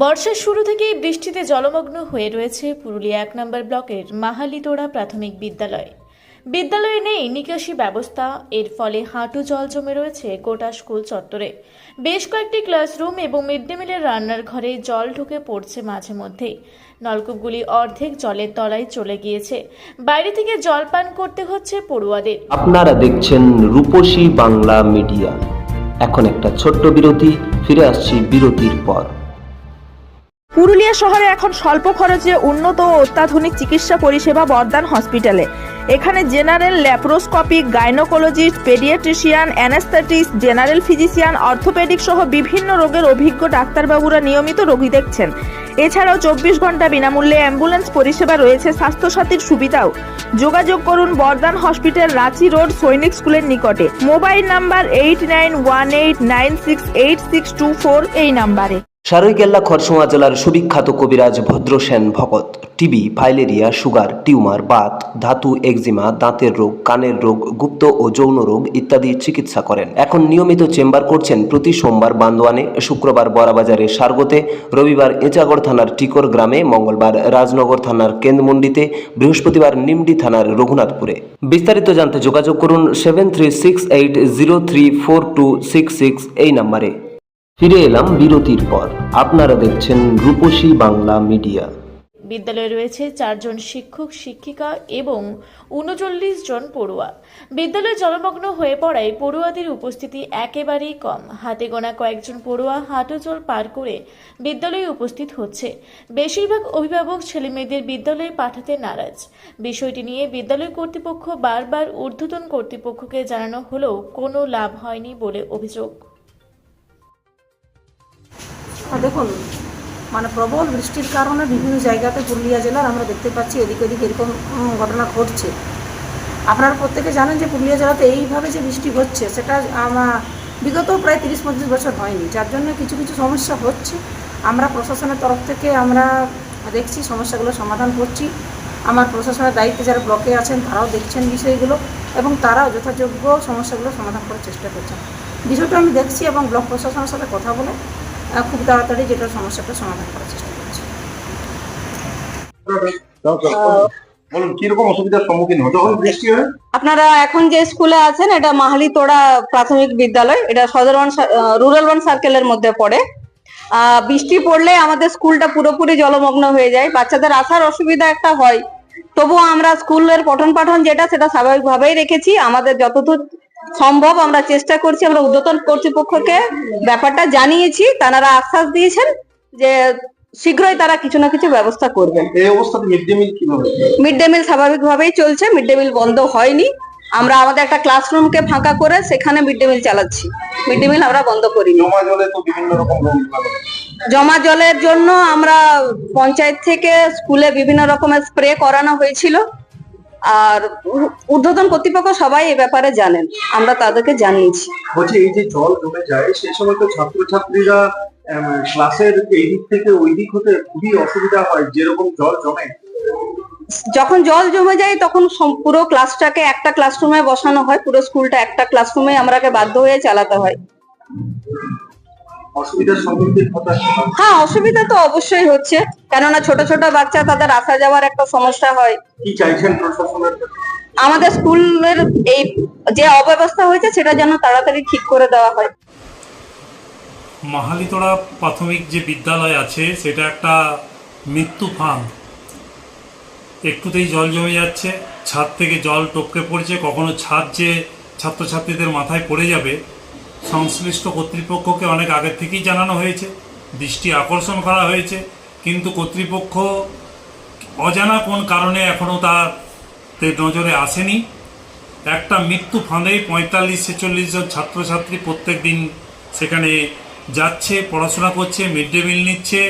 বর্ষার শুরু থেকেই বৃষ্টিতে জলমগ্ন হয়ে রয়েছে পুরুলিয়া ১ নম্বর ব্লকের মাহালিতোড়া প্রাথমিক বিদ্যালয়। বিদ্যালয়ে নেই নিকাশি ব্যবস্থা, এর ফলে হাঁটু জল জমে রয়েছে গোটা স্কুল চত্বরে। বেশ কয়েকটি ক্লাসরুম এবং মিড ডে মিলের রান্নার ঘরে জল ঢুকে পড়ছে মাঝে মধ্যেই। নলকূপগুলি অর্ধেক জলের তলায় চলে গিয়েছে। বাইরে থেকে জল পান করতে হচ্ছে পড়ুয়াদের। আপনারা দেখছেন রূপসী বাংলা মিডিয়া। এখন একটা ছোট্ট বিরতি, ফিরে আসছি বিরতির পর। পুরুলিয়া শহরে এখন স্বল্প খরচে উন্নত ও অত্যাধুনিক চিকিৎসা পরিষেবা বর্দান হসপিটালে। এখানে general, laparoscopic, gynaecologist, paediatrician, anaesthetist, general physician, orthopaedic সহ বিভিন্ন রোগের অভিজ্ঞ ডাক্তারবাবুরা নিয়মিত রোগী দেখছেন। এছাড়াও 24 ঘন্টা বিনামূল্যে অ্যাম্বুলেন্স পরিষেবা রয়েছে, স্বাস্থ্যসাথীর সুবিধাও। যোগাযোগ করুন বর্দান হসপিটাল, রাঁচি রোড, সৈনিক স্কুলের নিকটে। মোবাইল নাম্বার 8918968624 এই নাম্বারে। সারৈকেল্লা খরসোয়া জেলার সুবিখ্যাত কবিরাজ Bhadrasen Bhagat TB, filaria, sugar, tumour, Baat, ধাতু, একজিমা, দাঁতের রোগ, কানের রোগ, গুপ্ত ও যৌন রোগ ইত্যাদি চিকিৎসা করেন। এখন নিয়মিত চেম্বার করছেন প্রতি সোমবার বান্দোয়ানে, শুক্রবার বড়াবাজারে সারগোতে, রবিবার এঁচাগড় থানার টিকর গ্রামে, মঙ্গলবার রাজনগর থানার কেন্দ্রমন্ডিতে, বৃহস্পতিবার নিমডি থানার রঘুনাথপুরে। বিস্তারিত জানতে যোগাযোগ করুন 7368034266 এই নাম্বারে। ফিরে এলাম বিরতির পর। আপনারা দেখছেন রূপসী বাংলা মিডিয়া। বিদ্যালয়ে রয়েছে 4 জন শিক্ষক শিক্ষিকা এবং 39 জন পড়ুয়া। বিদ্যালয় জলমগ্ন হয়ে পড়ায় পড়ুয়াদের উপস্থিতি একেবারেই কম। হাতে গোনা কয়েকজন পড়ুয়া হাঁটু জল পার করে বিদ্যালয়ে উপস্থিত হচ্ছে। বেশিরভাগ অভিভাবক ছেলেমেয়েদের বিদ্যালয়ে পাঠাতে নারাজ। বিষয়টি নিয়ে বিদ্যালয় কর্তৃপক্ষ বারবার ঊর্ধ্বতন কর্তৃপক্ষকে জানানো হলেও কোনো লাভ হয়নি বলে অভিযোগ। দেখুন, প্রবল বৃষ্টির কারণে বিভিন্ন জায়গাতে পুরুলিয়া জেলার আমরা দেখতে পাচ্ছি এদিক ওদিক এরকম ঘটনা ঘটছে। আপনারা প্রত্যেকে জানেন যে পুরুলিয়া জেলাতে এইভাবে যে বৃষ্টি হচ্ছে সেটা বিগত প্রায় 30-35 বছর হয়নি, যার জন্য কিছু কিছু সমস্যা হচ্ছে। আমরা প্রশাসনের তরফ থেকে আমরা দেখছি সমস্যাগুলো সমাধান করছি। আমার প্রশাসনের দায়িত্বে যারা ব্লকে আছেন তারাও দেখছেন বিষয়গুলো এবং তারাও যথাযোগ্য সমস্যাগুলো সমাধান করার চেষ্টা করছেন। বিষয়টা আমি দেখছি এবং ব্লক প্রশাসনের সাথে কথা বলে খুব তাড়াতাড়ি যেটা সমস্যাটা সমাধান করার চেষ্টা করছি। বলুন কি রকম অসুবিধার সম্মুখীন হতে হয় বৃষ্টি হয়? আপনারা এখন যে স্কুলে আছেন এটা মাহালিতোড়া প্রাথমিক বিদ্যালয়, এটা সদরবন রুরাল ওয়ান সার্কেলের মধ্যে পড়ে। বৃষ্টি পড়লে আমাদের স্কুলটা পুরোপুরি জলমগ্ন হয়ে যায়, বাচ্চাদের আসার অসুবিধা একটা হয়। তবুও আমরা স্কুলের পঠন পাঠন যেটা সেটা স্বাভাবিকভাবেই রেখেছি। আমাদের যতদূর সম্ভব আমরা চেষ্টা করছি। আমরা ঊর্ধ্বতন কর্তৃপক্ষকে ব্যাপারটা জানিয়েছি, তারা আশ্বাস দিয়েছেন যে শীঘ্রই তারা কিছু না কিছু ব্যবস্থা করবেন। এই অবস্থাতে মিড ডে মিল কিভাবে? মিড ডে মিল স্বাভাবিকভাবেই চলছে, মিড ডে মিল বন্ধ হয়নি। আমরা আমাদের একটা ক্লাসরুমকে ফাঁকা করে সেখানে মিড ডে মিল চালাচ্ছি, মিড ডে মিল আমরা বন্ধ করিনি। জমা জলে তো বিভিন্ন রকম রোগ লাগে। জমা জলের জন্য আমরা পঞ্চায়েত থেকে স্কুলে বিভিন্ন রকমের স্প্রে করানো হয়েছিল, আর ঊর্ধ্বতন কর্তৃপক্ষ সবাই এই ব্যাপারে জানেন, আমরা তাদেরকে জানিয়েছি। বলছি এই যে জল জমে যায় সেই সময় তো ছাত্রছাত্রীরা ক্লাসের এই দিক থেকে ওই দিক হতে খুবই অসুবিধা হয়, যেরকম জল জমে। যখন জল জমে যায় তখন পুরো ক্লাসটাকে একটা ক্লাসরুমে বসানো হয়, পুরো স্কুলটা একটা ক্লাসরুমে আমরাকে বাধ্য হয়ে চালাতে হয়। অসুবিধার সম্মুখীন হতে হয়? হ্যাঁ, অসুবিধা তো অবশ্যই হচ্ছে, কেননা ছোট ছোট বাচ্চা, তাদের আসা যাওয়ার একটা সমস্যা হয়। কি চাইছেন প্রশাসনের কাছে? আমাদের স্কুলের এই যে অব্যবস্থা হয়েছে সেটা যেন তাড়াতাড়ি ঠিক করে দেওয়া হয়। মাহালিতোড়া প্রাথমিক যে বিদ্যালয় আছে সেটা একটা মৃত্যু ফাঁদ। একটুতেই জল জমে যাচ্ছে, ছাদ থেকে জল টপকে পড়ছে, কখনো ছাদ যে ছাত্রছাত্রীদের মাথায় পড়ে যাবে। সংশ্লিষ্ট কর্তৃপক্ষকে অনেক আগের থেকেই জানানো হয়েছে, দৃষ্টি আকর্ষণ করা হয়েছে, কিন্তু কর্তৃপক্ষ অজানা কোন কারণে এখনও তাদের নজরে আসেনি। একটা মৃত্যু ফাঁদে 45-46 জন ছাত্রছাত্রী প্রত্যেক দিন সেখানে যাচ্ছে, পড়াশোনা করছে, মিড ডে মিল নিচ্ছে।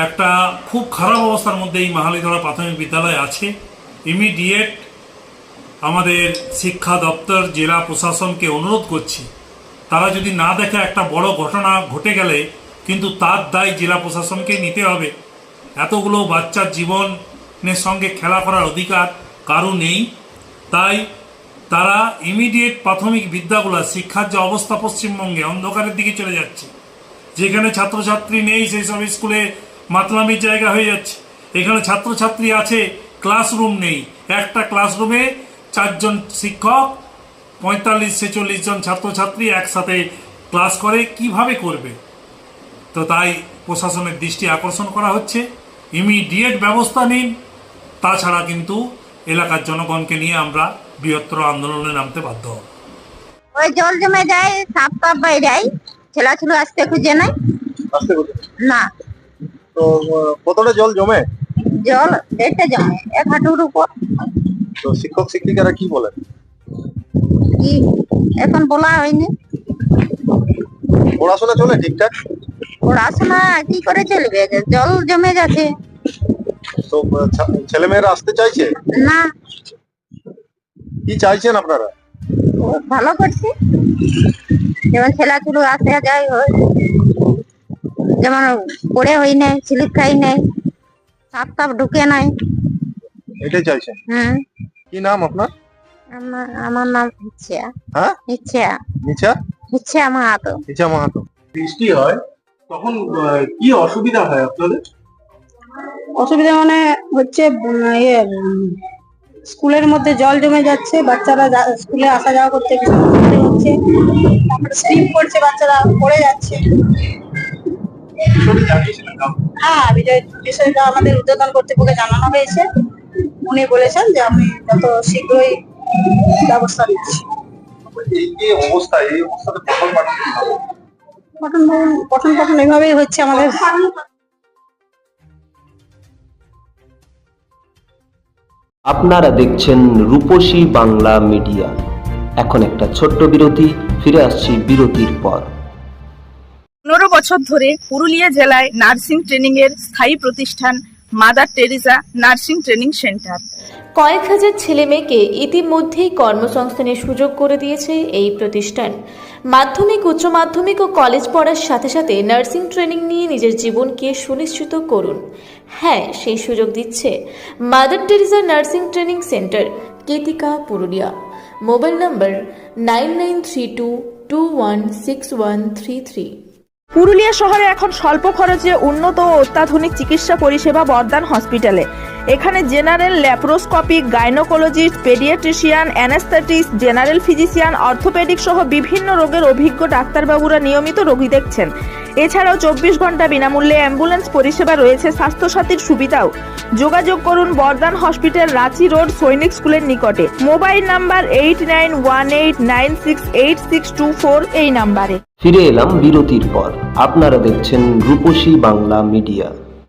একটা খুব খারাপ অবস্থার মধ্যে এই মাহালিতোড়া প্রাথমিক বিদ্যালয় আছে। ইমিডিয়েট আমাদের শিক্ষা দপ্তর, জেলা প্রশাসনকে অনুরোধ করছি, তারা যদি না দেখে একটা বড় ঘটনা ঘটে গেলে কিন্তু তার দায় জেলা প্রশাসনকে নিতে হবে। এতগুলো বাচ্চার জীবনের সঙ্গে খেলা করার অধিকার কারো নেই। তাই তারা ইমিডিয়েট প্রাথমিক বিদ্যাগুলো, শিক্ষার যে অবস্থা পশ্চিমবঙ্গে অন্ধকারের দিকে চলে যাচ্ছে, যেখানে ছাত্রছাত্রী নেই সেই সব স্কুলে মাতলামির জায়গা হয়ে যাচ্ছে। এখানে ছাত্রছাত্রী আছে, ক্লাসরুম নেই। একটা ক্লাসরুমে 4 জন শিক্ষক, 45-46 জন ছাত্রছাত্রী একসাথে ক্লাস করে, কিভাবে করবে? তো তাই প্রশাসনের দৃষ্টি আকর্ষণ করা হচ্ছে, ইমিডিয়েট ব্যবস্থা নিন। তাছাড়া কিন্তু এলাকার জনগণকে নিয়ে আমরা বৃহত্তর আন্দোলনে নামতে বাধ্য হব। ওই জল জমে যায়, সাপ টাপ বাইরে, ছেলাছুলো আসতে খুঁজে নাই আসতে কোথায়? না। তো কতটা জল জমে? জল এটা জমে 1 হাঁটুর উপর। তো শিক্ষক শিক্ষিকারা কি বলেন? কি এখন বলা হয়নি। পড়াশোনা চলে ঠিকঠাক? পড়াশোনা কি করে চলবে, জল জমে যাচ্ছে। তো ছেলেমেয়েরা আসতে চাইছে? না, কি চাইছেন আপনারা? ও ভালো করছে, যেমন ছেলাছুলো আসে যায় হয়, যেমন পড়ে হই নাই, স্লিপ খাই নাই, সাপ টাপ ঢুকে নাই। এটাই চাইছেন? কি নাম আপনার? আমার নাম ইচ্ছা। হ্যাঁ, ইচ্ছা নিচা ইচ্ছা মাহাতো। নিচা মাহাতো। বৃষ্টি হয় তখন কি অসুবিধা হয় আপনাদের? অসুবিধা মানে হচ্ছে স্কুলের মধ্যে জল জমে যাচ্ছে, বাচ্চারা স্কুলে আসা যাওয়া করতে ভীষণ অসুবিধা হচ্ছে। তারপরে স্লিপ করছে, বাচ্চারা পড়ে যাচ্ছে। হ্যাঁ, বিষয়টা আমাদের ঊর্ধ্বতন কর্তৃপক্ষকে জানানো হয়েছে। উনি বলেছেন যে আমি যত শীঘ্রই ব্যবস্থা নিচ্ছি। এই যে অবস্থা, এই অবস্থাতে পঠন পাঠন এভাবেই হচ্ছে আমাদের। আপনারা দেখছেন রূপসী বাংলা মিডিয়া। এখন একটা ছোট্ট বিরতি, ফিরে আসছি বিরতির পর। 15 বছর ধরে পুরুলিয়া জেলায় নার্সিং ট্রেনিং এর স্থায়ী প্রতিষ্ঠান mother Teresa nursing training centre. কয়েক হাজার ছেলে মেয়েকে ইতিমধ্যেই কর্মসংস্থানের সুযোগ করে দিয়েছে এই প্রতিষ্ঠান। মাধ্যমিক, উচ্চ মাধ্যমিক ও কলেজ পড়ার সাথে সাথে নার্সিং ট্রেনিং নিয়ে নিজের জীবনকে সুনিশ্চিত করুন। হ্যাঁ, সেই সুযোগ দিচ্ছে mother Teresa nursing training centre, Ketika, Purulia. Mobile number 9932216133। Purulia শহরে এখন স্বল্প খরচে উন্নত ও অত্যাধুনিক চিকিৎসা পরিষেবা বর্দান হসপিটালে। এখানে general, laparoscopic, gynaecologist, paediatrician, anaesthetist, general physician, orthopaedic সহ বিভিন্ন রোগের অভিজ্ঞ ডাক্তারবাবুরা নিয়মিত রোগী দেখছেন। এছাড়াও 24 ঘন্টা বিনামূল্যে অ্যাম্বুলেন্স পরিষেবা রয়েছে, স্বাস্থ্যসাথীর সুবিধাও। যোগাযোগ করুন বর্দান হসপিটাল, রাঁচি রোড, সৈনিক স্কুলের নিকটে। মোবাইল নাম্বার 8918968624 এই নাম্বারে। ফিরে এলাম বিরতির পর। আপনারা দেখছেন রূপসী বাংলা মিডিয়া।